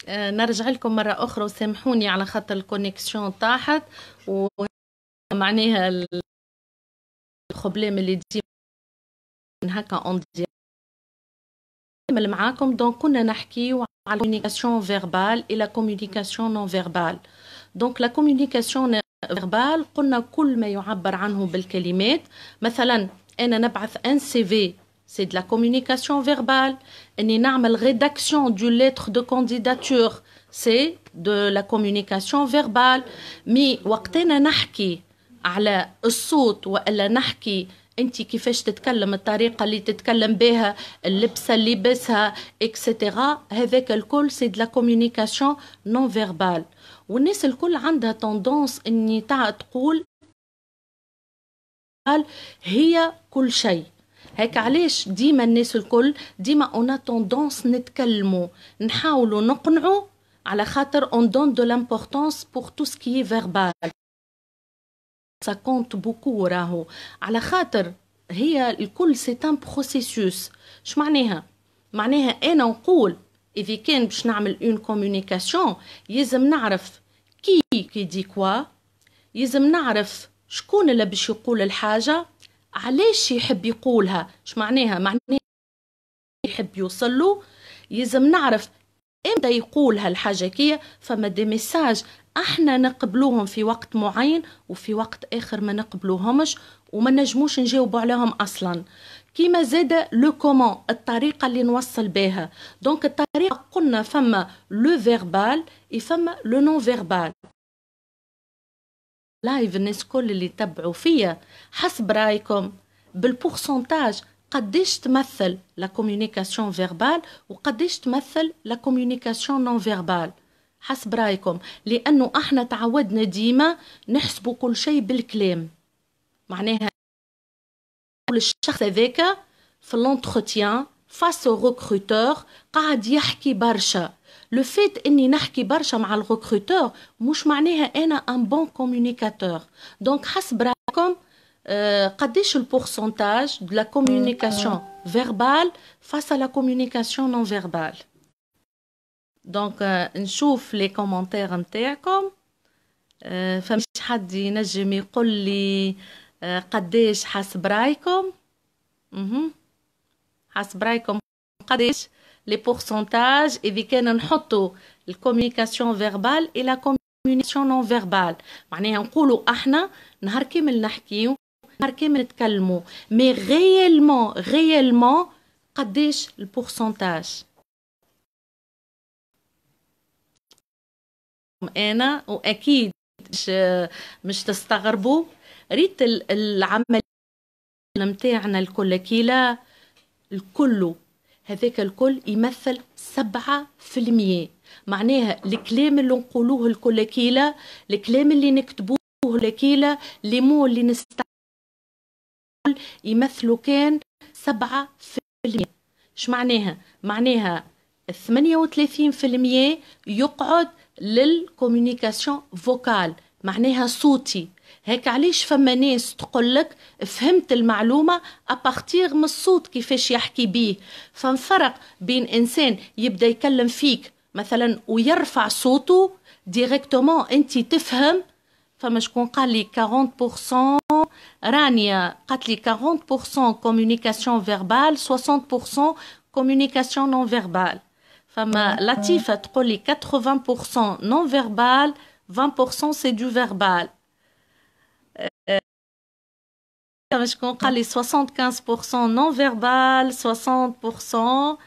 نرجع لكم مرة أخرى وسامحوني على خاطر الكونيكسيون طاحت ومعناها البروبليم اللي دي من هكا اون نكمل معاكم. دونك كنا نحكيو على الكوميونيكاسيون فيربال إلى كوميونيكاسيون نون فيربال. دونك لا كوميونيكاسيون فيربال قلنا كل ما يعبر عنه بالكلمات. مثلا أنا نبعث ان سي في c'est de la communication verbale. اني نعمل rédaction du lettre de candidature c'est de la communication verbale. مي وقتنا نحكي على الصوت والا نحكي انت كيفاش تتكلم، الطريقه اللي تتكلم بها، اللبسه اللي لبسها اكسترا، هذاك الكل سي de la communication non verbale. والناس الكل عندها تندونس اني تقول هي كل شيء. هيك علاش ديما الناس الكل ديما اون توندونس نتكلموا نحاولوا نقنعوا على خاطر اون دون دو لامبورطونس بور تو سكي فيربال. سا كونت بوكو راهو على خاطر هي الكل سي ان بروسيسوس. اش معناها؟ معناها انا نقول اذا كان باش نعمل اون كومونيكاسيون يلزم نعرف كي دي كوا، يلزم نعرف شكون اللي باش يقول الحاجه، علاش يحب يقولها، اش معناها؟ معناها يحب يوصله، يلزم نعرف امتى يقولها الحاجه كي. فما دي ميساج احنا نقبلوهم في وقت معين وفي وقت اخر ما نقبلوهمش وما نجموش نجاوبوا عليهم اصلا. كيما زاد لو كومون، الطريقه اللي نوصل بها. دونك الطريقه قلنا فما لو فيربال فما لو نون فيربال. لايف الناس كل اللي تبعوا فيا حسب رايكم بالبورسنتاج قديش تمثل لا كوميونيكاسيون فيربال وقديش تمثل لا كوميونيكاسيون نون فيربال؟ حسب رايكم، لانه احنا تعودنا ديما نحسبوا كل شيء بالكلام. معناها الشخص هذاك في لونتروتيان فاس او ريكروتور قاعد يحكي برشا. لو فيت اني نحكي برشا مع الريكروتور مش معناها انا ان بون كوميونيكاتور. دونك حسب رايكم قديش البورسنتاج de la communication verbale face à la communication non verbale. دونك نشوف لي كومونتير نتاعكم. فمش حد ينجم يقول لي قديش حسب رايكم؟ حسب رايكم قديش لي بورسنتاج اذا كان نحطوا الكوميونيكاسيون فيربال الى كوميونيكاسيون نون فيربال؟ معناها نقولوا احنا نهار كامل نحكيو، نهار كامل نتكلموا، مي غيالمون قديش البورسنتاج؟ انا واكيد مش تستغربوا ريت العمل نتاعنا الكل الكل هذاك الكل يمثل 7%. معناها الكلام اللي نقولوه الكل الكلام اللي نكتبوه الكل لي مو اللي نستعمل يمثلوا كان 7%. اش معناها؟ معناها 38% يقعد للكوميونيكاسيون فوكال، معناها صوتي. هيك علاش فما ناس تقولك فهمت المعلومة أبارتيغ من الصوت كيفاش يحكي بيه. فنفرق بين إنسان يبدأ يكلم فيك مثلا ويرفع صوته ديريكتومون انت تفهم. فما شكون قال لي 40%، رانيا قالت لي 40% كوميونيكاسيون فيربال 60% كوميونيكاسيون نون فيربال. فما لطيفة تقول لي 80% نون فيربال 20% سي دو فيربال. شكون قال لي 75% نون فيربال 60%.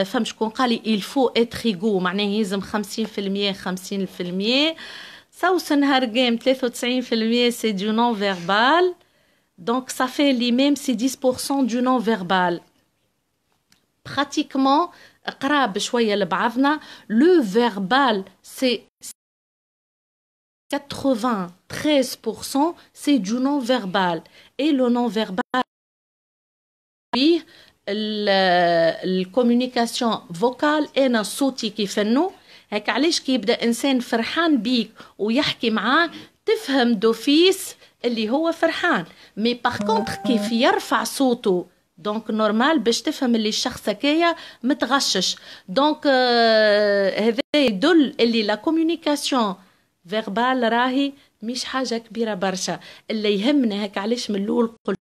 فما شكون قال لي il faut être égaux، معناه يلزم 50% 50%. سوسن هرقام 93% سي دو نون فيربال. دونك ça fait les mêmes c'est 10% du non verbal. pratiquement قراب شوية لبعضنا. لو فيربال سي 93% c'est du non-verbal. Et le non-verbal, الكوميونيكاسيون فوكال انا صوتي كيفنو. هيك علاش كي يبدا انسان فرحان بيك ويحكي معاك تفهم دوفيس اللي هو فرحان. مي باغ كونتر كيف يرفع صوته دونك نورمال باش تفهم اللي الشخص هكايا متغشش. دونك هذا يدل اللي لا كوميونيكاسيون فيربال راهي مش حاجة كبيرة برشا. اللي يهمنا هيك علاش من الأول قلت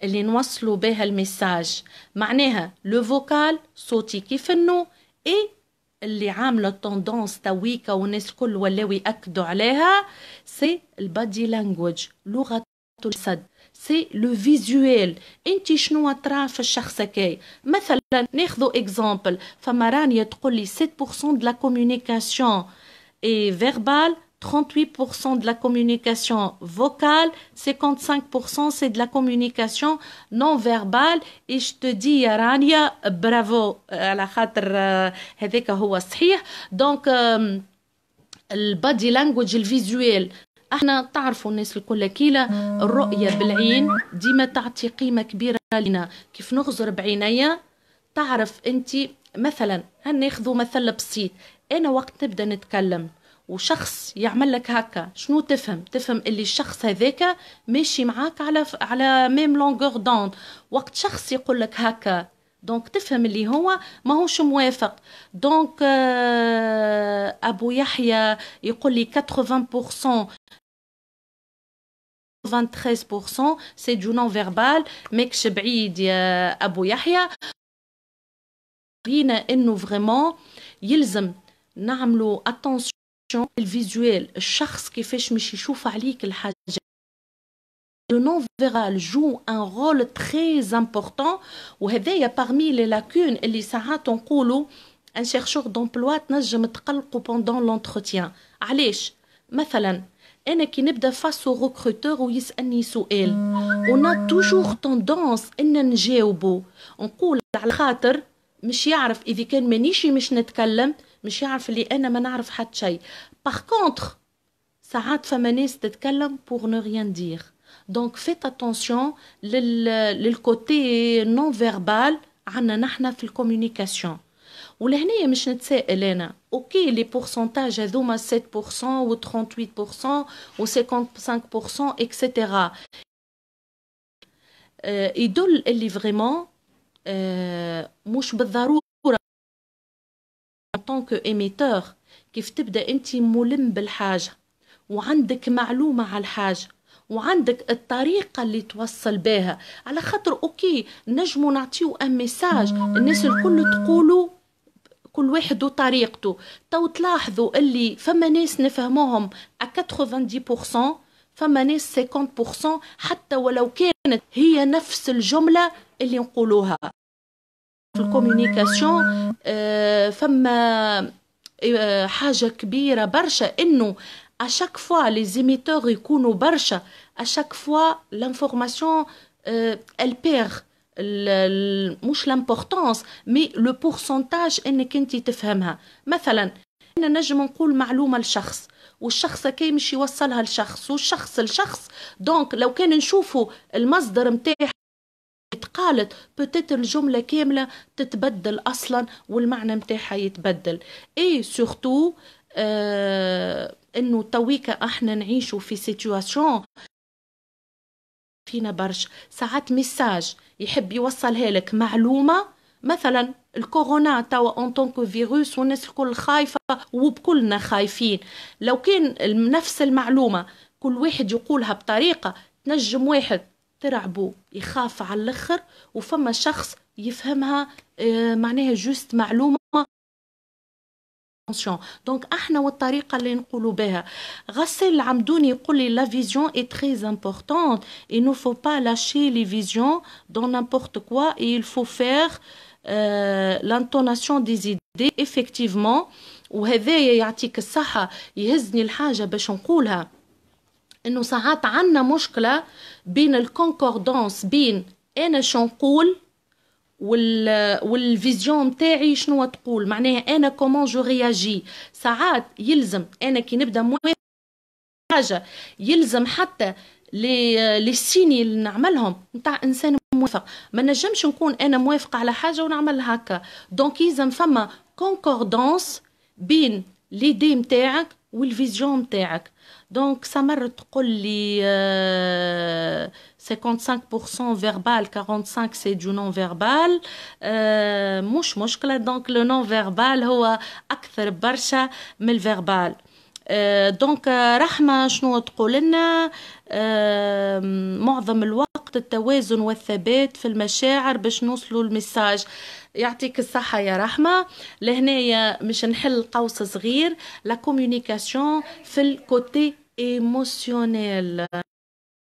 اللي نوصلوا بها الميساج معناها لو فوكال صوتي كيف انه اي اللي عامله التوندونس تويكا والناس الكل ولاو ياكدوا عليها سي البادي لانجويج لغه الجسد سي لو فيزويل. انت شنو ترى في الشخص هكايا؟ مثلا ناخذوا اكزامبل فما رانيا تقول لي 7% de la communication est verbale, 38% de la communication vocale, 55% c'est de la communication non verbale. Et je te dis يا رانيا برافو على خاطر هذاك هو صحيح. دونك البادي لانجويج الفيزويل احنا تعرفوا الناس الكل كيلا الرؤية بالعين ديما تعطي قيمة كبيرة لنا. كيف نغزر بعينيا تعرف انت مثلا هناخذوا مثل بسيط. انا وقت نبدا نتكلم وشخص يعمل لك هكا شنو تفهم اللي الشخص هذاك ماشي معاك على ميم لونغور دوند. وقت شخص يقول لك هكا دونك تفهم اللي هو ماهوش موافق. دونك ابو يحيى يقول لي 80% 23% سي دو نون فيربال. ماكش بعيد يا ابو يحيى. رينا انه فريمون يلزم نعملوا اتونسيون الفيزوال الشخص كيفاش مش يشوف عليك الحاجه. Le non-verbal joue un rôle très important وهذايا parmi les lacunes اللي ساعات نقولوا un chercheur d'emploi تنجم تقلقوا pendant l'entretien. علاش؟ مثلا انا كي نبدا فاسو ريكروتور ويسالني سؤال on a toujours tendance ان نجاوبه نقول على خاطر مش يعرف اذا كان مانيش مش نتكلم مش يعرف اللي انا ما نعرف حتى شيء. باغ كونتر ساعات فما ناس تتكلم pour ne rien dire. دونك فيت اتونسيون للكوتي نون فيربال عنا نحنا في الكوميونيكاسيون. ولهنيا مش نتسائل انا اوكي لي بورسنتاج هذوما 7% و 38% و 55% اكسيتيرا يدل اللي فريمون مش بالضروره طونك ايميتور كيف تبدا انت ملم بالحاجه وعندك معلومه على الحاجه وعندك الطريقه اللي توصل بها. على خاطر اوكي نجموا نعطيو ان ميساج الناس الكل تقولوا كل واحد وطريقته. تو تلاحظوا اللي فما ناس نفهموهم 90%، فما ناس 50%، حتى ولو كانت هي نفس الجمله اللي نقولوها في الكوميونيكاسيون. فما حاجه كبيره برشا انه اشاك فوا لي زيميتور يكونوا برشا اشاك فوا لانفورماسيون elle perd مش لامبورطونس مي لو بورسنتاج انك انت تفهمها. مثلا انا نجم نقول معلومه لشخص والشخص كي مش يوصلها لشخص والشخص لشخص. دونك لو كان نشوفوا المصدر متاعها اتقالت بتت الجمله كامله تتبدل اصلا والمعنى متاعها يتبدل. اي سورتو انه تويكا احنا نعيشوا في سيتواسيون فينا برش ساعات ميساج يحب يوصلها لك معلومه. مثلا الكورونا توا ان طونكو فيروس والناس الكل خايفه وبكلنا خايفين. لو كان نفس المعلومه كل واحد يقولها بطريقه تنجم واحد ترعبه يخاف على الاخر وفما شخص يفهمها معناها جوست معلومه. دونك احنا والطريقه اللي نقولوا بها. غسيل العمدوني يقول لي لا فيزيون اي تري امبورطونت اي نو فو با لاشي لي فيزيون دون نامبورت كوا اي il faut faire l'intonation des idées effectivement. وهذايا يعطيك الصحه يهزني الحاجه باش نقولها انه ساعات عندنا مشكله بين الكونكوردانس بين انا شو نقول والفيزيون نتاعي شنو تقول. معناها انا كومون جو رياجي. ساعات يلزم انا كي نبدا موافق حاجه يلزم حتى لي سيني اللي نعملهم نتاع انسان موافق. ما نجمش نكون انا موافقه على حاجه ونعمل هكا. دونك يلزم فما كونكوردانس بين ليدي نتاعك والفيزيون نتاعك. دونك سمر تقول لي 55% فيربال 45 سي دو نون فيربال، مش مشكلة. دونك لو نون فيربال هو أكثر برشا من الفيربال. دونك رحمة شنو تقول لنا؟ معظم الوقت التوازن والثبات في المشاعر باش نوصلوا المساج. يعطيك الصحة يا رحمة. لهنايا مش نحل قوس صغير، لا كوميونيكاسيون في الكوتي ايموسيونيل.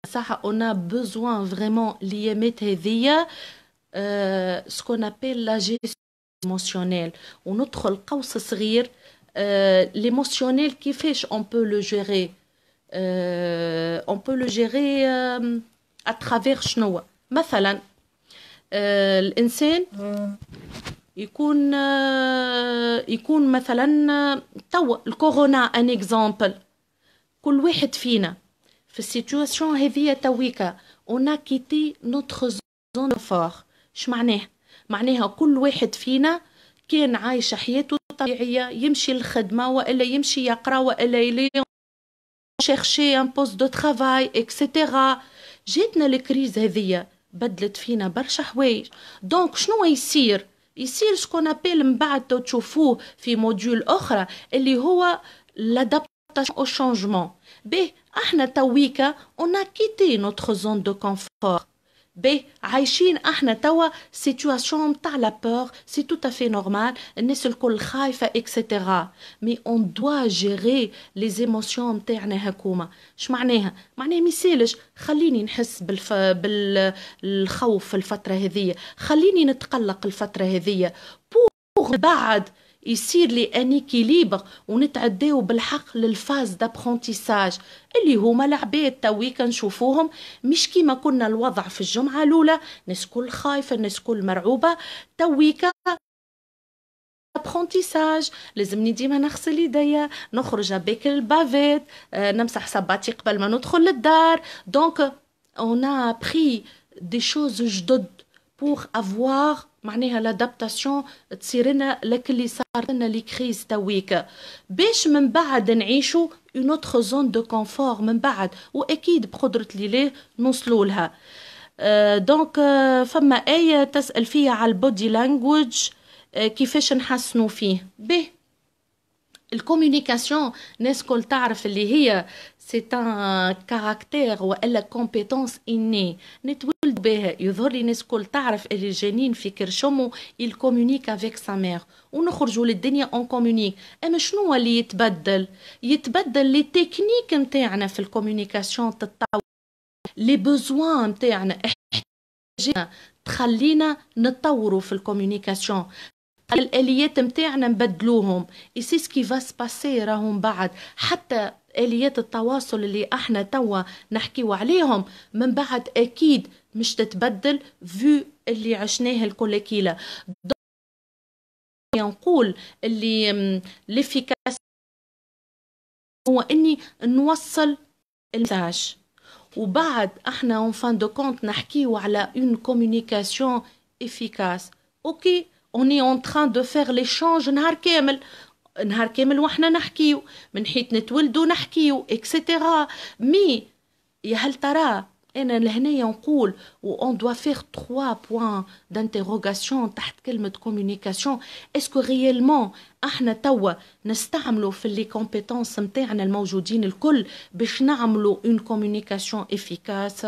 صح on a besoin vraiment ليامات هذية سكون ابيل لا جيستيون ايموسيونيل. وندخل قوس صغير l'émotionnel كيفاش on peut le gérer. on peut le gérer à travers شنو مثلا الإنسان يكون مثلا توا الكورونا ان اكزامبل. كل واحد فينا في السيتواسيون هذه تويكا on a quitté notre zone de fort. اش معناه؟ معناها كل واحد فينا كان عايش حياته طبيعية، يمشي للخدمة وإلا يمشي يقرأ وإلا يلي chercher un poste de travail etc. جاتنا الكريز هذية بدلت فينا برشا حوايج. دونك شنو يصير شكون ابيل من بعد تشوفوه في موديول أخرى اللي هو l'adaptation au changement. به احنا تويكا on a quitté notre zone de confort. به عايشين احنا توا سيتواسيون متاع لا بور، سي تو افي نورمال، الناس الكل خايفه اكسيتيرا. مي اون دوا جيري لي زيموسيون متاعنا هكوما. اش معناها؟ معناها ميسالش خليني نحس بالخوف في الفتره هذية، خليني نتقلق الفتره هذية بوغ بعد يصير لي ان اكيليبر ونتعداو بالحق للفاز دابرونتيساج اللي هما العباد تويكا نشوفوهم مش كيما كنا الوضع في الجمعة الأولى، ناس كل خايفة، ناس كل مرعوبة. تويكا ابرونتيساج لازمني ديما نغسل يديا، نخرج بك البافيت، نمسح صباطي قبل ما ندخل للدار. دونك on a pris des choses جدد pour avoir معناها لادابتاسيون تصير لنا لك اللي صار لنا لي كريز تويكا باش من بعد نعيشوا اون اوتر زون دو كونفور من بعد، واكيد بقدره لله نوصلوا لها. دونك فما آية تسأل فيها على البودي لانجويج كيفاش نحسنوا فيه. به الكوميونيكاسيون ناس كل تعرف اللي هي سي ان كاركتير والا كومبيتونس اني نتولد بها. يظهر لي ناس كل تعرف اللي الجنين في كرشمو il communique avec sa mère ونخرجوا للدنيا اون كومونيك. اما شنو اللي يتبدل لي تكنيك نتاعنا في الكوميونيكاسيون تتطور، لي بوزوان نتاعنا احتياجنا تخلينا نتطوروا في الكوميونيكاسيون، الآليات متاعنا نبدلوهم. سي سكي فا سباسي راهم بعد حتى آليات التواصل اللي احنا توا نحكيو عليهم من بعد اكيد مش تتبدل فيو اللي عشناه الكل كيلا. نقول اللي ليفيكاس هو اني نوصل المساج، وبعد احنا اون فان دو كونت نحكيو على اون كوميونيكاسيون افيكاس. اوكي on est en train de faire l'échange نهار كامل واحنا نحكيو من حيث نتولدو نحكيو اكسيتيرا. مي يا هل ترى انا لهنايا نقول و on doit faire 3 points d'interrogation تحت كلمة communication. اسكو ريالمون احنا توا نستعملوا في لي كومبيتونس نتاعنا الموجودين الكل باش نعملوا une communication efficace؟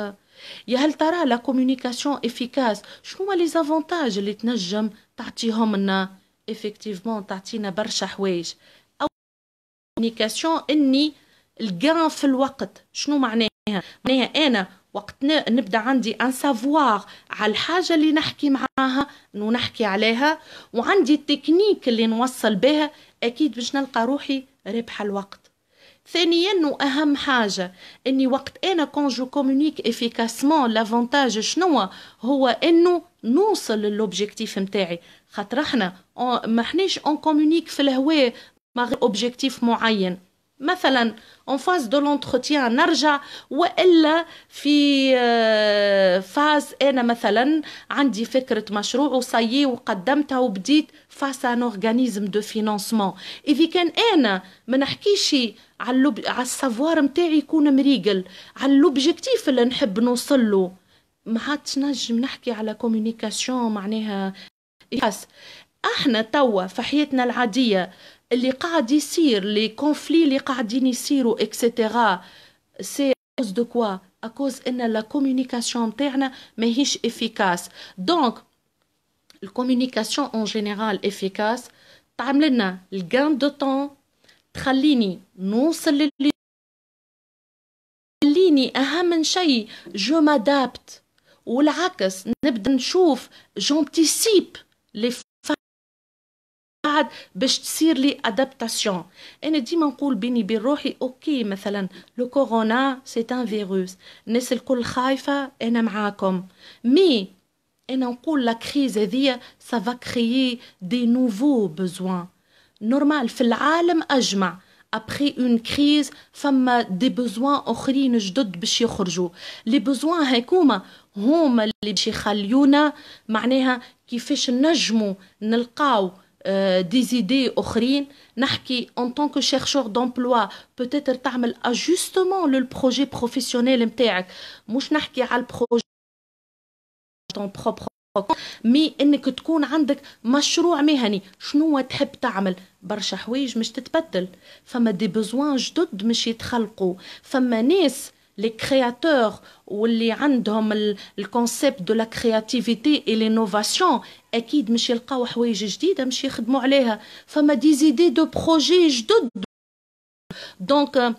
يا هل ترى لا كوميونيكاسيون افيكاس شنو هما لي زافونتاج اللي تنجم تعطيهم لنا؟ افكتيفمون تعطينا برشا حوايج. او كوميونيكاسيون اني الكان في الوقت. شنو معناها؟ معناها انا وقت نبدا عندي ان سافوار على الحاجه اللي نحكي معاها ونحكي عليها، وعندي التكنيك اللي نوصل بها، اكيد باش نلقى روحي ربح الوقت. ثانيا واهم حاجه اني وقت انا كون جو كومونيك افيكاسمون لافونتاج شنو هو انه نوصل للوبجيكتيف نتاعي. خاطر احنا ما حناش اون كومونيك في الهواء مع اوبجيكتيف معين. مثلا en phase de l'entretien نرجع، وإلا في فاز أنا مثلا عندي فكرة مشروع وصيي وقدمتها وبديت فاس ان اورغانيزم دو فينانسمون. إذا كان أنا ما نحكيش على السافوار متاعي يكون مريقل على لوبجيكتيف اللي نحب نوصل له، ما عادش نجم نحكي على كوميونيكاسيون معناها. احنا توا في حياتنا العادية اللي قاعد يصير لي كونفلي اللي قاعدين يصيروا اكسيتيرا، سي كوز دو كوا؟ اكوز ان لا كوميونيكاسيون نتاعنا ماهيش افيكاس. دونك الكوميونيكاسيون اون جينيرال افيكاس تعمل لنا الجان دو طون، تخليني نوصل للي، تخليني اهم شيء جو مادابت، والعكس نبدا نشوف جونتيسيب لي بعد باش تصير لي ادابتاسيون. انا ديما نقول بيني بين روحي اوكي مثلا لو كورونا سي ان فيروس، الناس الكل خايفه، انا معاكم، مي انا نقول لا كريز هذيا سافا كريي دي نوفو بوزوان نورمال في العالم اجمع. ابخي اون كريز فما دي بوزوان اخرين جدد باش يخرجوا، لي بوزوان هيكوما هما اللي باش يخليونا معناها كيفاش نجموا نلقاو دي زيدي اخرين. نحكي en tant que chercheur d'emploi peut-être تعمل ajustement للبروجي بروفيسيونيل نتاعك، مش نحكي على البروجي ton propre مي انك تكون عندك مشروع مهني. شنو تحب تعمل؟ برشا حوايج مش تتبدل، فما دي بوزوان جدد مش يتخلقوا، فما ناس لي كرياتور واللي عندهم الكونسيبت دو لا كرياتيفيتي اي لينوفاسيون اكيد مش يلقاو حوايج جديده مش يخدموا عليها، فما دي زيدي دو بروجي جدد. دونك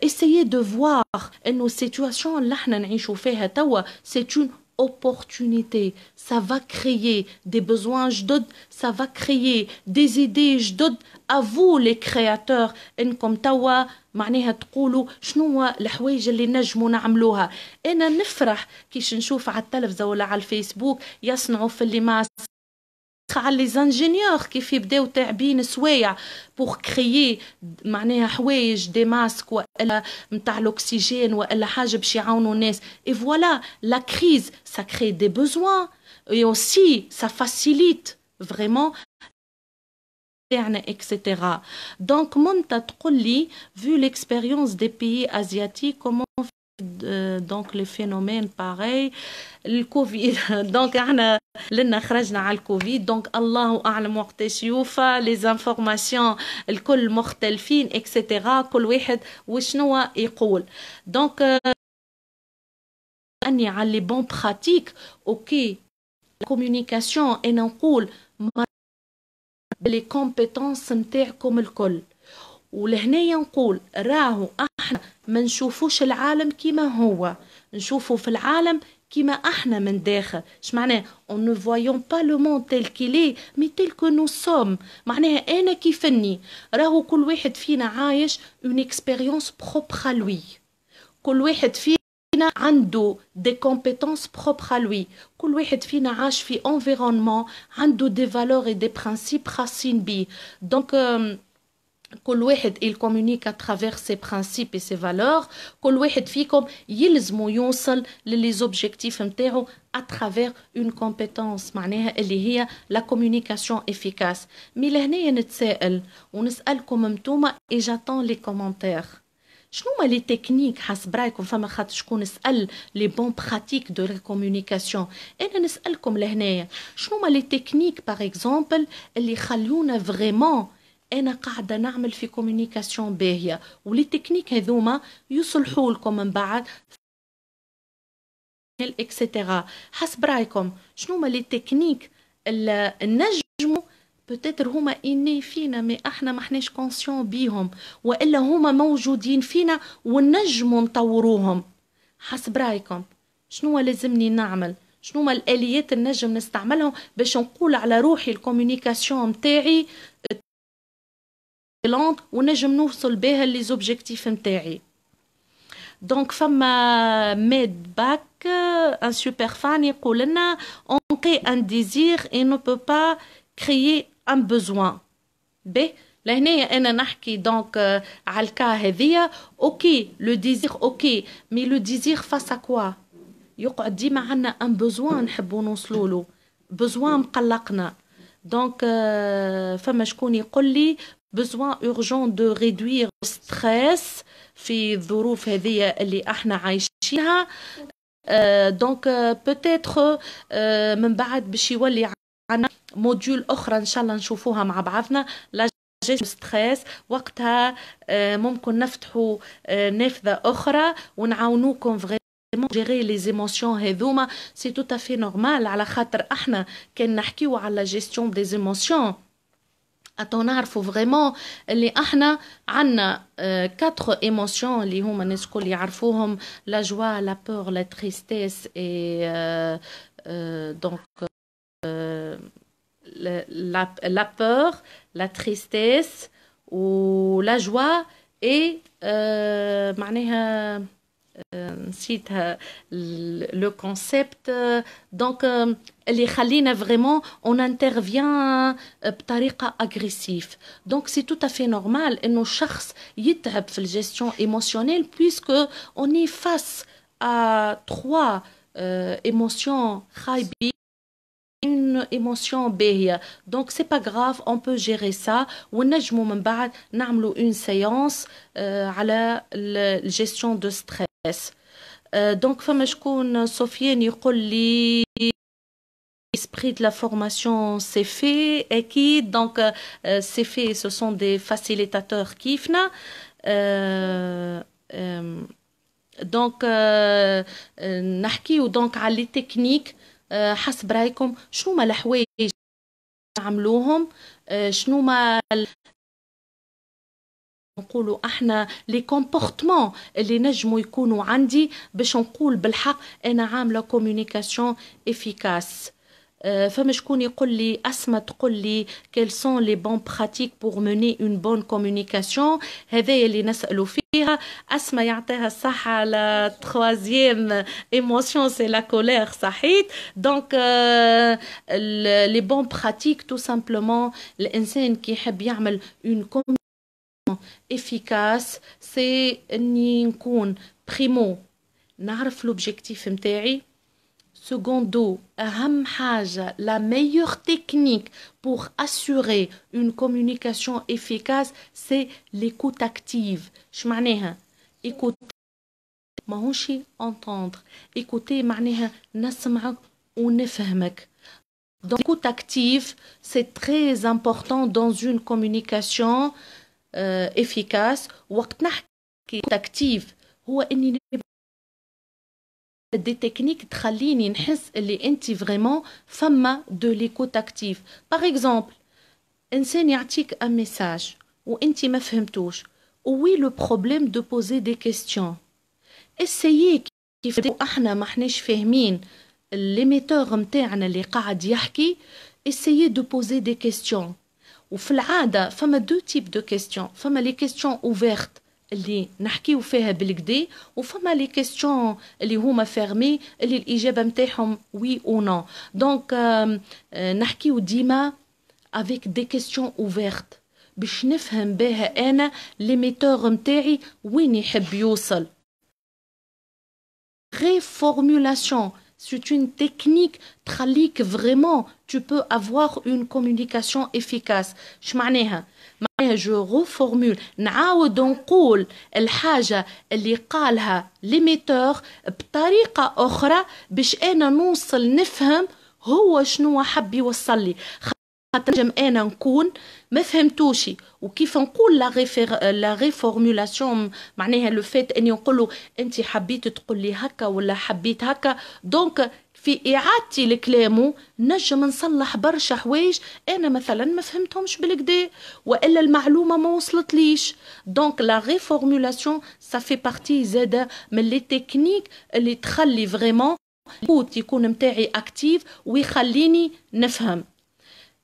essayez de voir انه السيتواسيون اللي احنا نعيشوا فيها توا سي اون opportunité, ça va créer des besoins جدد, ça va créer des idées جدد. à vous les créateurs انكم توا معناها تقولوا شنو الحوايج اللي نجموا نعملوها. انا نفرح كيش نشوف على التلفزة ولا على الفيسبوك يصنعوا في اللي ماس على لي زانجينيور كيف يبداو تعبين سوايع بوغ كريي معناها حوايج دي ماسك ولا نتاع الاكسجين ولا حاجه باش يعاونوا الناس. اي فوالا لا كريز سا كري دي بوزوان اي اوسي سا فاسيليت فريمون تاعنا اكسيتيرا. دونك مونتا تقول لي فو ليكسبيريونس دي بيي ازياتيك كومون دونك لي فينومين باغي الكوفيد. دونك احنا لنا خرجنا على الكوفيد، دونك الله اعلم وقتاش يوفى لي زانفورماسيون الكل مختلفين اكسيتيرا، كل واحد وشنو يقول. دونك اني على لي بون براتيك اوكي الكوميونيكاسيون انا نقول لي كومبيتونس نتاعكم الكل، ولهنايا نقول راهو احنا ما نشوفوش العالم كيما هو، نشوفو في العالم كيما احنا من داخل. اش معناه on ne voyons pas le monde tel qu'il est mais tel que nous sommes. معناها انا كيفني راهو كل واحد فينا عايش une expérience propre à lui، كل واحد فينا عنده des compétences propres à lui، كل واحد فينا عاش في environnement عنده des valeurs et des principes خاصين بيه. donc كل واحد il communique à travers ses principes et ses valeurs. كل واحد فيكم يلزمو يوصل للي زوبجيكتيف نتاعو à travers une compétence معناها اللي هي la communication efficace. مي لهنايا نتسائل ونسألكم نتوما et j'attends les commentaires. شنو هما لي تكنيك حسب رايكم؟ فما خاطر شكون سأل لي بون براتيك دو لا كومونيكاسيون، انا نسألكم لهنايا شنو هما لي تكنيك باغ اكزومبل اللي يخلونا فريمون انا قاعده نعمل في كومونيكاسيون باهيه، ولي تكنيك هذوما يصلحوا لكم من بعد اكسيتيرا. حسب رايكم شنو هما لي تكنيك النجموا بوتيتر هما اني فينا مي احنا ما احناش كونسيون بيهم، والا هما موجودين فينا ونجموا نطوروهم؟ حسب رايكم شنو لازمني نعمل؟ شنو هما الاليات النجم نستعملهم باش نقول على روحي الكومونيكاسيون نتاعي ونجم نوصل بها لي زوبجيكتيف نتاعي؟ دونك فما ميد باك ان سوبر فان يقول لنا on crée un désir et ne peut pas créer un besoin. B لهنايا انا نحكي دونك على الكا هذيا. اوكي لو ديزير اوكي، مي لو ديزير فاس ا كوا؟ يقعد ديما عندنا ان بوزوان نحبوا نوصلوا له، بوزوان مقلقنا. دونك فما شكون يقول لي بوزوان اورجون دو ريدوير ستريس في الظروف هذه اللي احنا عايشينها. دونك بوتيتر من بعد باش يولي عندنا موديول اخرى ان شاء الله نشوفوها مع بعضنا، لا جيستيون ستريس. وقتها ممكن نفتحوا نافذه اخرى ونعاونوكم فريمون جيري لي زيموسيون هذوما. سي تو افي نورمال، على خاطر احنا كان نحكيو على جيستيون دي زيموسيون اتو نعرفوا فريمون اللي احنا عندنا 4 ايموسيون اللي هما الناس الكل يعرفوهم: لا جوا، لا بور، لا تريستيس اي دونك la peur, la tristesse ou la joie et معناها نسيتها le concept. donc اللي يخلينا vraiment on intervient بطريقة agressive. donc c'est tout à fait normal انه الشخص يتعب في الجيستيون émotionnelle puisque on est face à 3 émotions خايبين، une émotion باهية. donc c'est pas grave, on peut gérer ça ونجمو من بعد نعملو une séance على الجيستيون دو ستريس. donc فما شكون سفيان يقول لي esprit de la formation c'est fait أكيد. donc c'est fait, ce sont des facilitateurs كيفنا. donc نحكيو donc على لي تكنيك. حسب رايكم شنو ما الحوايج نعملوهم، شنو ما نقولوا احنا لي كومبورتمون اللي نجموا يكونوا عندي باش نقول بالحق انا عامله كومونيكاسيون افيكاس. فما شكون يقول لي اسماء تقول لي quels sont les bons pratiques pour mener une bonne communication. هذايا اللي نسألوا فيها. اسماء يعطيها الصحة، la troisième émotion c'est la colère، صحيت. donc les bons pratiques tout simplement الانسان كي يحب يعمل une communication efficace c'est اني نكون بريمو نعرف l'objectif متاعي. Secondo, أهم حاجة la meilleure technique pour assurer une communication efficace c'est l'écoute active. شو معناها écouter؟ ماهوش entendre. écouter معناها نسمعك ونفهمك. donc l'écoute active c'est très important dans une communication efficace. وقت نحكي active هو اني دي تكنيك تخليني نحس اللي انت فريمون فما دو ليكوت اكتيف. باغ اكزومبل انسان يعطيك ان ميساج وانت ما فهمتوش، وي لو بروبليم دو بوزي دي كيستيون. اسيي كيف احنا ما احناش فاهمين ليميتور نتاعنا اللي قاعد يحكي، اسيي دو بوزي دي كيستيون. وفي العاده فما دو تيب دو كيستيون، فما لي كيستيون اوفيرت اللي نحكيو فيها بالكدا، وفما لي كيستيون اللي هما فيرمي اللي الاجابه نتاعهم وي او نو. دونك نحكيو ديما افيك دي كيستيون اوفيرت باش نفهم بها انا ليميتور نتاعي وين يحب يوصل. ريفورمولاسيون c'est une technique تخليك vraiment tu peux avoir une communication efficace. شو معناها؟ معناها je reformule، نعاود نقول الحاجة اللي قالها ليميتور بطريقة أخرى باش أنا نوصل نفهم هو شنو حب يوصل لي. نجم انا نكون ما فهمتوشي، وكيف نقول لا ريفورمولاسيون معناها لو فيت اني نقول له انت حبيت تقول لي هكا ولا حبيت هكا. دونك في اعادتي لكلامه نجم نصلح برشا حوايج انا مثلا ما فهمتهمش بالكدا والا المعلومه ما وصلتليش. دونك لا ريفورمولاسيون سا في بارتي زاده من لي تكنيك اللي تخلي فريمون الكوت يكون متاعي اكتيف ويخليني نفهم.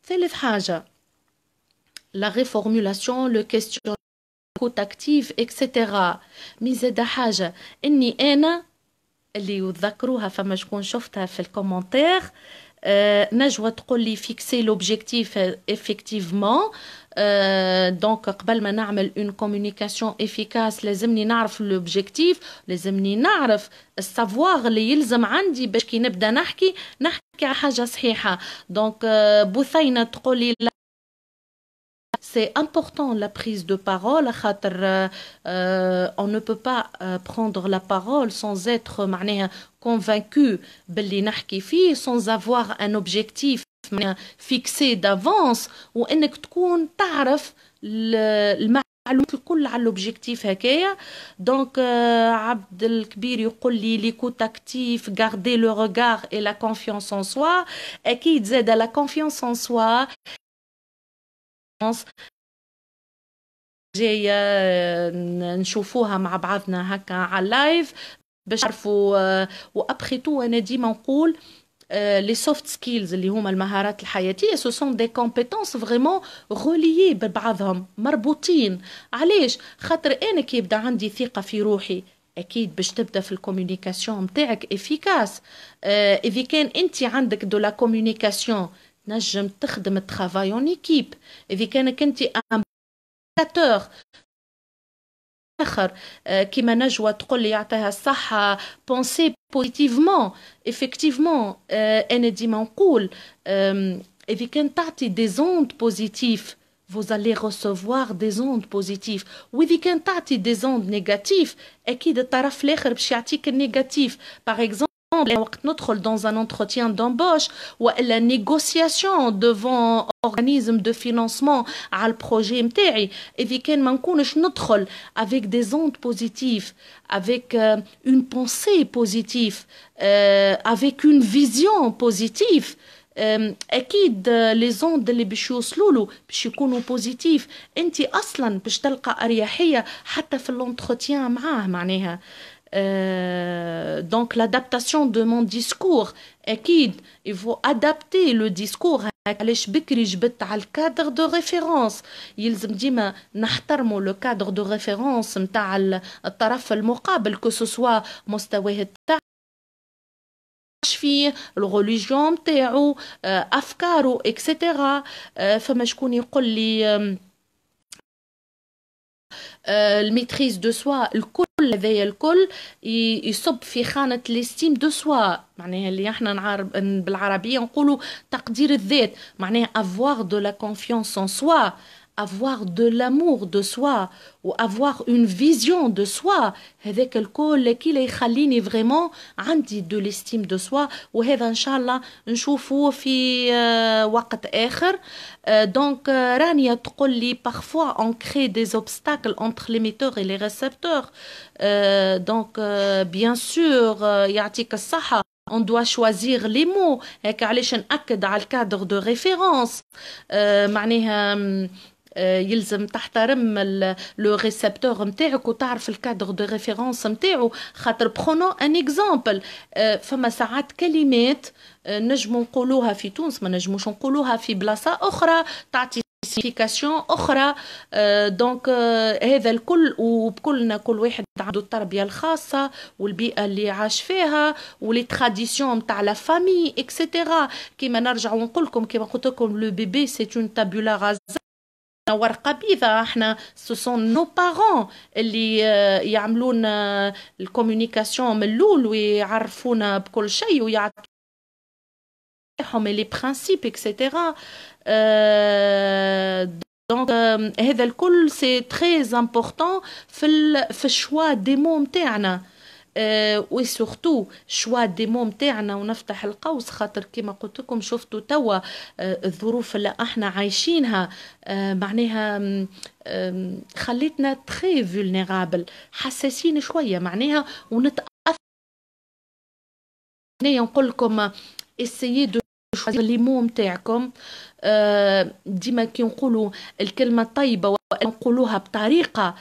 ثالث حاجة la réformulation, le questionnement, l'écoute active, etc. مي زاد حاجة إني أنا اللي يذكروها فما شكون شفتها في الكومنتير نجوى تقول لي فيكسي لوبجيكتيف effectivement. دونك قبل ما نعمل اون كومونيكاسيون افيكاس لازمني نعرف لوبجيكتيف، لازمني نعرف السافواغ اللي يلزم عندي باش كي نبدا نحكي على حاجه صحيحه. دونك بثينه تقول لي c'est important la prise de parole خاطر on ne peut pas prendre la parole sans être معناها convaincu باللي نحكي فيه sans avoir un objectif fixé d'avance وانك تكون تعرف المعلومات الكل على الاوبجيكتيف هكايا. دونك عبد الكبير يقول لي ليكوت اكتيف garder le regard et la confiance en soi. اكيد زاد la confiance en soi جاية نشوفوها مع بعضنا هكا على اللايف باش نعرفوا. وابخي تو انا ديما نقول لي سوفت سكيلز اللي هما المهارات الحياتيه سو سون دي كومبيتونس فريمون غوليي ببعضهم مربوطين. علاش؟ خاطر انا كي يبدا عندي ثقه في روحي اكيد باش تبدا في الكومونيكاسيون نتاعك افيكاس. اذا كان انت عندك دو لا كومونيكاسيون نجم تخدم الترافاي اون ايكيب. اذا كانك انت اخر كيما نجوى تقول لي يعطيها الصحة بونسي بوزيتيفمون. effectivement أنا ديما نقول إذا كان تعطي دي زوند بوزيتيف vous allez recevoir des ondes positives. وإذا كان تعطي des ondes négatifs أكيد الطرف الآخر باش يعطيك النيجاتيف. par exemple وقت ندخل dans un entretien d'embauche ولا négociation devant organisme de financement على البروجي متاعي، إذا كان ما نكونش ندخل avec des ondes positives avec une pensée positive avec une vision positive اكيد لي زوند اللي باش يوصلوا له باش يكونوا بوزيتيف. انت اصلا باش تلقى اريحيه حتى في الانتروتيان معاه معناها. Donc l'adaptation de mon discours أكيد il faut adapter le discours. علاش بكري جبت على الكادر دو ريفيرونس يلزم ديما نحترموا لو كادر دو ريفيرونس نتاع الطرف المقابل كو سوسوا مستواه التعليم فيه الريليجيون نتاعو افكاره اكسيتيرا. فما شكون يقول لي الميتريز دو سوا الكل هذايا الكل يصب في خانة الاستيم دو سوا معناها اللي احنا بالعربية نقولوا تقدير الذات معناها avoir de la confiance en soi avoir de l'amour de soi ou avoir une vision de soi. هذاك الكل كي يخليني فريمون عندي de l'estime de soi وهذا ان شاء الله نشوفوه في وقت اخر. donc رانيا تقول لي parfois on crée des obstacles entre l'émetteur et les récepteurs. donc bien sûr يعطيك الصحة on doit choisir les mots. هيك علاش نأكد على الكادر دو ريفيرونس معناها يلزم تحترم لو ريسبتور نتاعك وتعرف الكادر دو ريفيرونس نتاعو. خاطر برونو ان اكزامبل فما ساعات كلمات نجمو نقولوها في تونس ما نجموش نقولوها في بلاصه اخرى تعطي سيفيكاسيون اخرى. دونك هذا الكل وبكلنا كل واحد عنده التربيه الخاصه والبيئه اللي عاش فيها ولي تراديسيون نتاع لا فامي اكسيتيرا. كيما نرجع ونقول لكم كيما قلت لكم لو بيبي سي اون تابولا غازا ورقة بيضاء. احنا سوسون نو بارون اللي يعملونا الكومونيكاسيون من الاول ويعرفونا بكل شيء ويعطوهم لي برانسيب اكسيتيرا. دونك هذا الكل سي تري امبورطون في الشوا دي مو نتاعنا و سورتو شوا دي مو نتاعنا. ونفتح القوس خاطر كما قلت لكم شفتوا توا الظروف اللي احنا عايشينها معناها خليتنا تري فولنيرابل حساسين شويه معناها ونتاثر. نقول لكم اسيي دو لي مو نتاعكم ديما كي نقولوا الكلمه الطيبه ونقولوها بطريقه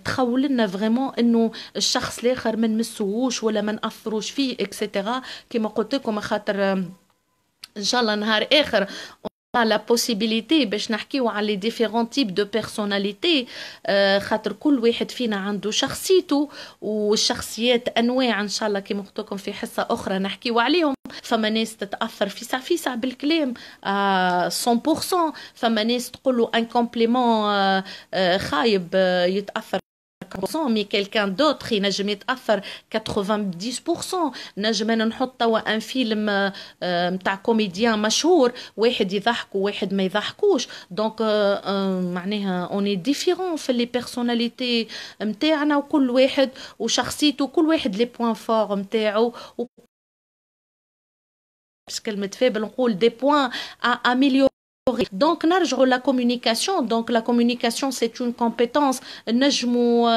تخول لنا فريمون انه الشخص الاخر ما نمسوهوش ولا ما ناثروش فيه اكسيتيرا. كما قلت لكم خاطر ان شاء الله نهار اخر la possibilité باش نحكيو على les différents types de personnalités خاطر كل واحد فينا عنده شخصيته والشخصيات انواع ان شاء الله كيما قلت لكم في حصه اخرى نحكيو عليهم. فما ناس تتاثر فيسع بالكلام 100%. فما ناس تقولوا ان كومبليمون خايب يتاثر مي كيلكان دوتر ينجم يتاثر 90%. نجم انا نحط توا ان فيلم نتاع كوميديان مشهور واحد يضحك وواحد ما يضحكوش. دونك معناها اوني ديفيرون في لي بيرسوناليتي نتاعنا وكل واحد وشخصيته كل واحد لي بوين فور نتاعو كلمه فابل نقول دي بوين ا اميليور. Donc, la communication. Donc, la communication, c'est une compétence. نجمو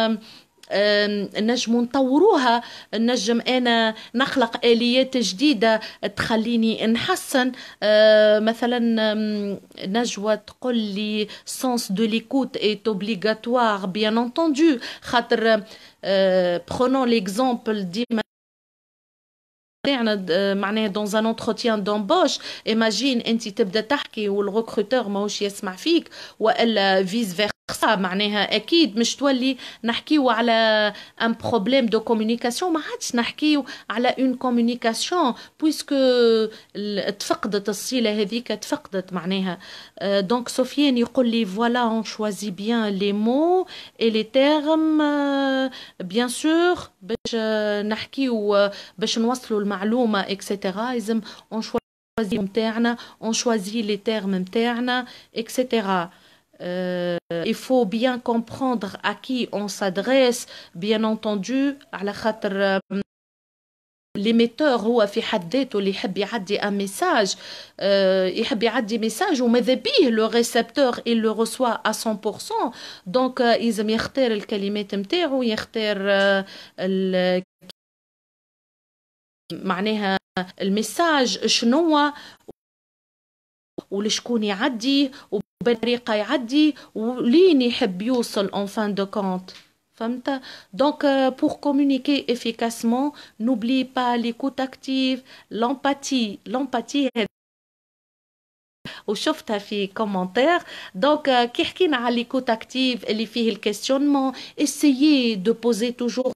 نطوروها. نجم أنا نخلق آليات جديدة تخليني نحسن. مثلا نجوى تقول لي sens de l'écoute est obligatoire bien entendu. خاطر prenons l'exemple ديما معناها dans un entretien d'embauche. imagine انت تبدا تحكي والريكروتور ماهوش يسمع فيك والا فيس فيرسا. معناها اكيد مش تولي نحكيو على ان بروبليم دو كومونيكاسيون ما عادش نحكيو على اون كومونيكاسيون بويسكو تفقدت الصله هذيك تفقدت معناها. دونك سفيان يقول لي فوالا اون شوازي بيان لي مو اي لي تيرم بيان سور باش نحكيو باش نوصلوا المعلومه اكسيتيرا. لازم اون شوازي نتاعنا اون شوازي لي تيرم نتاعنا اكسيتيرا. Il faut bien comprendre à qui on s'adresse bien entendu على خاطر ليميتور هو في حد ذاته اللي يحب يعدي ان ميساج يحب يعدي ميساج وماذا بيه لو ريسبتور il le reçoit à 100%. دونك لازم يختار الكلمات نتاعو يختار معناها الميساج شنو ولشكون يعدي وبطريقه يعدي ولين يحب يوصل en fin de compte. فهمت؟ Donc pour communiquer efficacement n'oublie pas l'écoute active, l'empathie وشفتها في كومنتير. دونك كي حكينا على l'écoute active اللي فيه الكيستيونمون essayez de poser toujours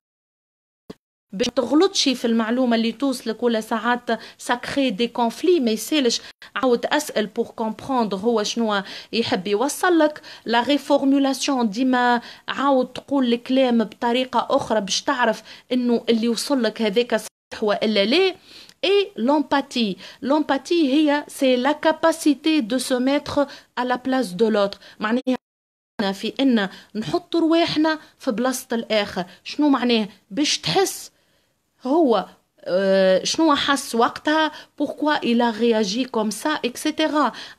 باش تغلطشي في المعلومه اللي توصلك ولا ساعات ساكري دي كونفلي ما يسالش عاود اسال بور كومبروندر هو شنو يحب يوصل لك. لا ريفورمولاسيون ديما عاود تقول الكلام بطريقه اخرى باش تعرف انه اللي وصل لك هذاك صح والا لا. Et l'empathie هي c'est la capacité de se mettre à la place de l'autre. معناها في ان نحط رواحنا في بلاصه الاخر. شنو معناه؟ باش تحس هو شنو حس وقتها pourquoi il a réagi comme ça etc.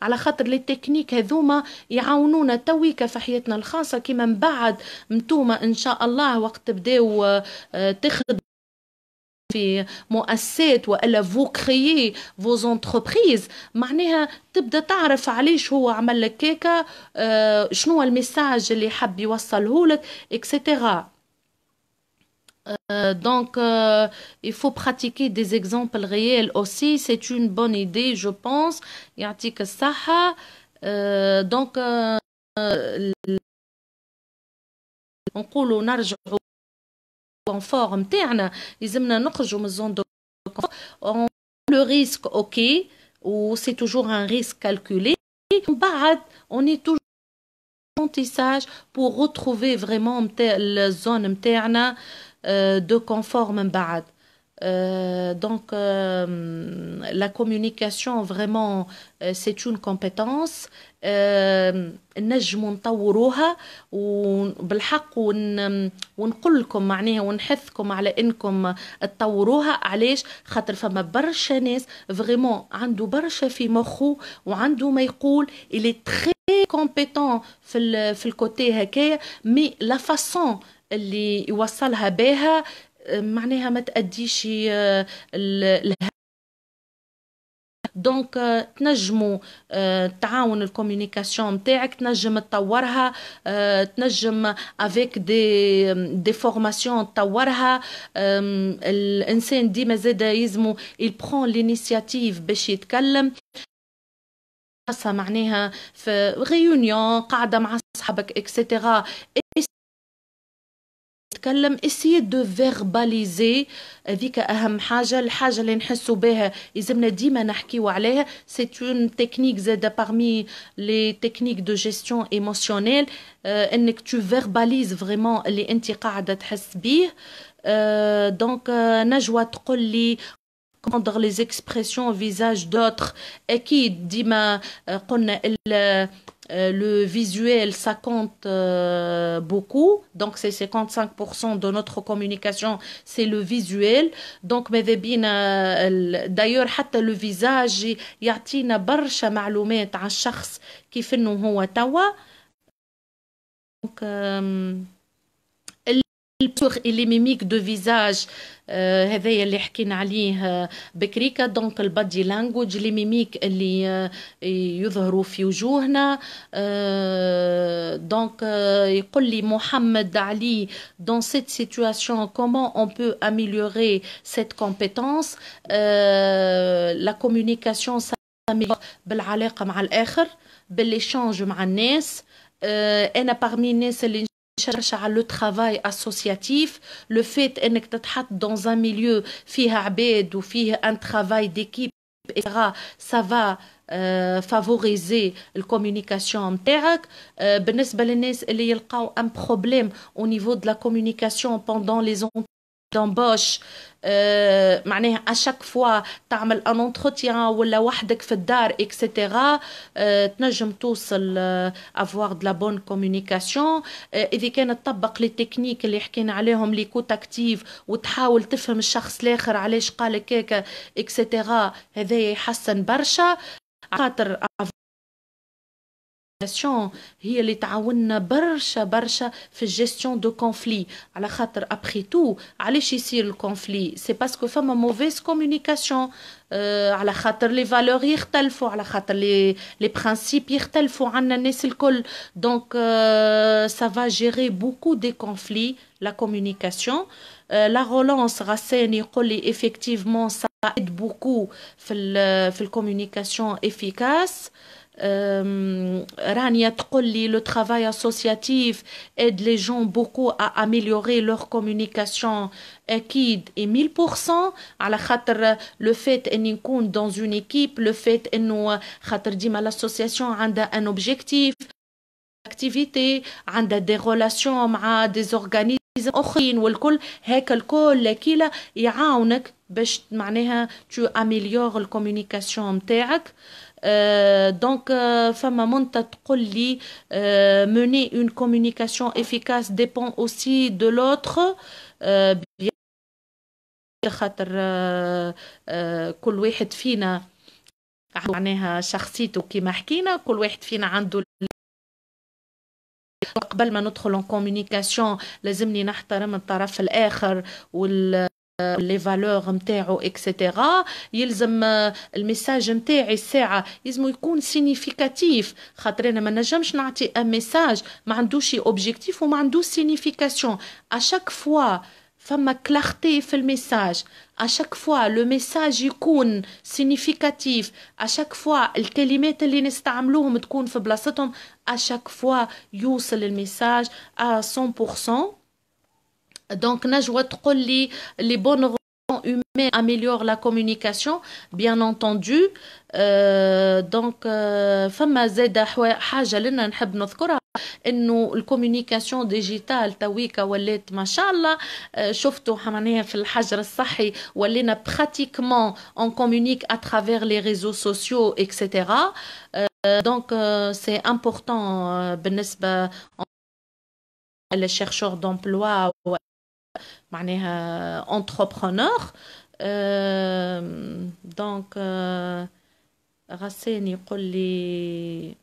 على خاطر لي تكنيك هذوما يعاونونا تويكا في حياتنا الخاصه كيما من بعد نتوما ان شاء الله وقت تبداو تخدموا في مؤسسات والا فو كريي فو زونتربريز معناها تبدا تعرف علاش هو عمل لك كيكا شنو الميساج اللي حب يوصله لك etc. Donc, il faut pratiquer des exemples réels aussi. C'est une bonne idée, je pense. يعطيك الصحة. Donc, نقولوا نرجعوا confort نتاعنا لازمنا نخرجوا من الزون دو confort. Le risque, ok, ou c'est toujours un risque calculé. بعد, on est toujours en apprentissage pour retrouver vraiment la zone نتاعنا de confort من بعد. Donc la communication vraiment c'est une compétence نجموا نطوروها وبالحق ونقول لكم معناها ونحثكم على انكم تطوروها. علاش؟ خاطر فما برشا ناس فريمون عنده برشا في مخه وعنده ما يقول il est très compétent في الكوتي هكايا مي لا فاسون اللي يوصلها بها معناها ما تأديش دونك تنجموا تعاون الكوميونيكاسيون نتاعك تنجم تطورها تنجم افيك دي فورماسيون تطورها. الانسان ديما زاده يلزمو il prend l'initiative باش يتكلم معناها في ريونيون قاعدة مع أصحابك إكسترا تتكلم essayez de verbaliser. هذيك أهم حاجة، الحاجة اللي نحسوا بها يلزمنا ديما نحكيو عليها. c'est une technique زادة parmi les techniques de gestion émotionnelle. انك tu verbalises vraiment اللي انت قاعدة تحس بيه. donc نجوى تقول لي comprendre les expressions au visage d'autres. أكيد ديما قلنا le visuel, ça compte beaucoup. Donc, c'est 55% de notre communication, c'est le visuel. Donc, d'ailleurs, حتى le visage يعطينا برشا معلومات على الشخص كيف إنه هو توا. Donc, les mimiques de visage هذايا اللي حكينا عليه بكريكا. دونك البادي لانجوج، لي ميميك اللي يظهروا في وجوهنا. دونك يقول لي محمد علي dans cette situation comment on peut améliorer cette compétence. la communication s'améliore بالعلاقة مع الآخر، بالإشانج مع الناس. أنا parmi الناس اللي cherche à le travail associatif, le fait انك تتحط dans un milieu فيها عباد وفيه un travail d'équipe etc. ça va favoriser la communication نتاعك. بالنسبة للناس اللي يلقاو un problème au niveau de la communication pendant les d'embauche معناها à chaque fois تعمل un entretien ولا وحدك في الدار etc. تنجم توصل avoir de la bonne communication. إذا كانت تطبق لي تكنيك اللي حكينا عليهم ليكوت اكتيف وتحاول تفهم الشخص الآخر علاش قالك هيك etc. هذا يحسن برشا. خاطر هي اللي تعاوننا برشا في الجيستيون دو كونفلي. على خاطر ابخي تو علاش يصير الكونفلي؟ سي باسكو فما موفيز كومونيكاسيون. على خاطر لي فالور يختلفوا، على خاطر لي برانسيب يختلفوا عنا الناس الكل. دونك ça va gérer beaucoup des conflits la communication. La relance Racine يقول لي effectivement ça aide beaucoup في الcommunication efficace. Rania تقول لي le travail associatif aide les gens beaucoup à améliorer leur communication أكيد et 1000%. على خاطر le fait أن نكون dans une équipe، le fait أنه خاطر ديما l'association عندها un objectif activité، عندها des relations مع des organismes أخرين والكل هيك الكل كيلا يعاونك باش معناها tu améliores الكوميونيكاسيون متاعك. Donc, femme monta تقول لي mener une communication efficace dépend aussi de l'autre. خاطر كل واحد فينا معناها شخصيته كما حكينا، كل واحد فينا عنده. قبل ما ندخل en communication لازمني نحترم الطرف الآخر لي فالور نتاعو اكسيتيرا. يلزم الميساج نتاعي الساعه لازم يكون سينيفيكاتيف، خاطر انا ما نجمش نعطي ان ميساج ما عندوش اوبجيكتيف وما عندوش سينيفيكاسيون. اشاك فوا فما كلارتي في الميساج، اشاك فوا لو ميساج يكون سينيفيكاتيف، اشاك فوا الكلمات اللي نستعملوهم تكون في بلاصتهم، اشاك فوا يوصل الميساج à 100%. Donc, Najwa تقول لي les bonnes relations humaines améliorent la communication, bien entendu. Donc, فما زادة حاجة لنا نحب نذكرها إنه الكوميونيكاسيون ديجيتال تويكا ولات ما شاء الله. شفتوا معناها في الحجر الصحي ولينا pratiquement on communique à travers les réseaux sociaux etc. Donc, c'est important بالنسبة les chercheurs d'emploi معناها entrepreneur. donc غسان يقول لي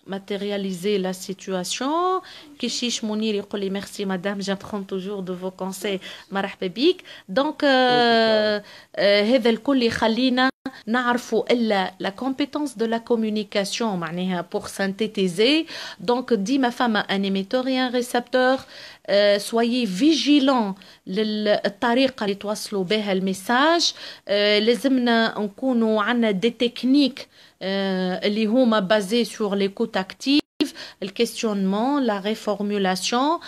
matérialiser la situation. كشيش منير يقول لي merci madame j'apprends toujours de vos conseils مرحبا بيك. donc هذا الكل يخلينا نعرفوا إلا la compétence de la communication معناها pour synthétiser. Donc ديما فما un émetteur et un récepteur. soyez vigilants للطريقة اللي توصلوا بها الميساج. لازمنا نكونوا عنا دي تكنيك اللي هما basés sur l'écoute active, le questionnement, la réformulation.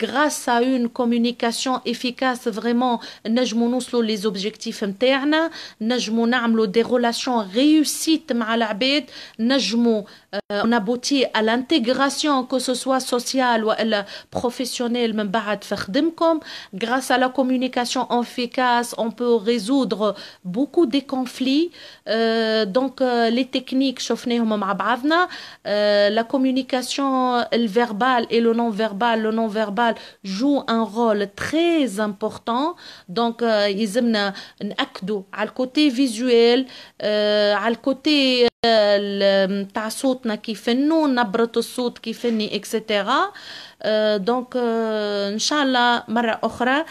Grâce à une communication efficace, vraiment, نجمو نوصلوا les objectifs متاعنا، نجمو نعملوا des relations réussites مع العباد، نجمو on aboutit à l'intégration que ce soit sociale ou professionnelle من بعد في خدمكم. Grâce à la communication efficace, on peut résoudre beaucoup des conflits. Donc les techniques شفناهم مع بعضنا. La communication verbale et le non-verbal jouent un rôle très important. Donc يلزمنا نأكدوا على الكوتي فيزوال، على الكوتي تاع صوتنا كيف انه نبرة الصوت كيف اني اكسترا. دونك ان شاء الله مرة اخرى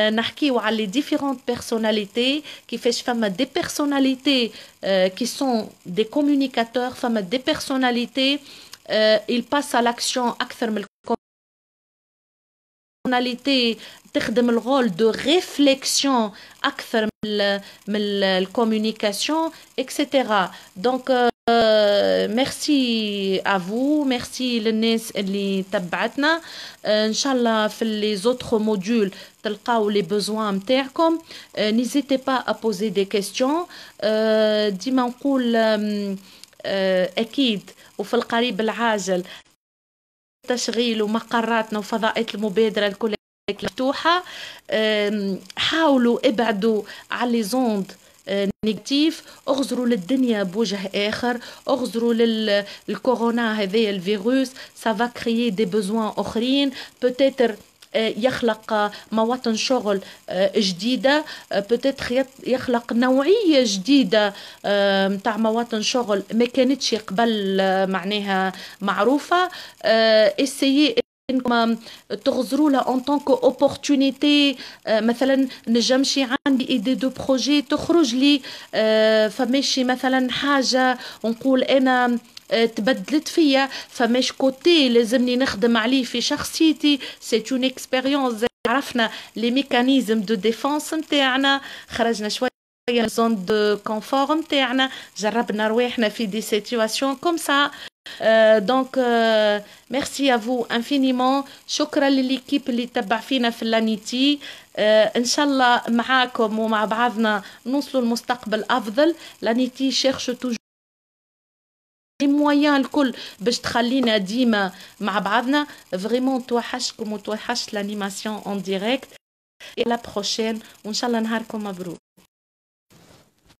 نحكيو على لي ديفيرونت بيرسوناليتي، كيفاش فما دي بيرسوناليتي كي سون دي كومونيكاتور، فما دي بيرسوناليتي ils passent à l'action اكثر من personnalité تخدم الرول دو ريفليكسيون اكثر من الكومونيكاسيون اكسترا. دونك ميرسي ا فو، ميرسي للناس اللي تبعتنا. ان شاء الله في لي زوتر موديول تلقاو لي بوزوان نتاعكم. نيزيتي با ا بوزي دي كيستيون. ديما نقول اكيد وفي القريب العاجل تشغيل ومقراتنا وفضاءات المبادرة الكل مفتوحة. حاولوا ابعدوا على لي زوند نيجاتيف، اغزروا للدنيا بوجه اخر، اغزروا للكورونا هذا الفيروس، سافا كريي دي بوزوان اخرين، بوتيتر يخلق مواطن شغل جديدة، بوتيتر يخلق نوعية جديدة متاع مواطن شغل ما كانتش قبل معناها معروفة. اسيي انكم تغزروا لها اون طونك اوبورتونيتي. مثلا نجمشي عندي ايدي دو بروجي تخرج لي، فماشي مثلا حاجة ونقول انا تبدلت فيا، فماش كوتي لازمني نخدم عليه في شخصيتي. سي اون اكسبيريونس. عرفنا لي ميكانيزم دو ديفونس نتاعنا، خرجنا شويه من زون دو كونفور نتاعنا، جربنا رواحنا في دي سيتواسيون كوم سا. دونك ميرسي ا فو انفينيمون. شكرا لليكيب اللي تبع فينا في لانيتي. ان شاء الله معاكم ومع بعضنا نوصلوا لمستقبل افضل. لانيتي شيرش توجور لي مويان الكل باش تخلينا ديما مع بعضنا. فريمون توحشكم وتوحش لانيماسيون اون ديريكت. الى بروشين وان شاء الله نهاركم مبروك.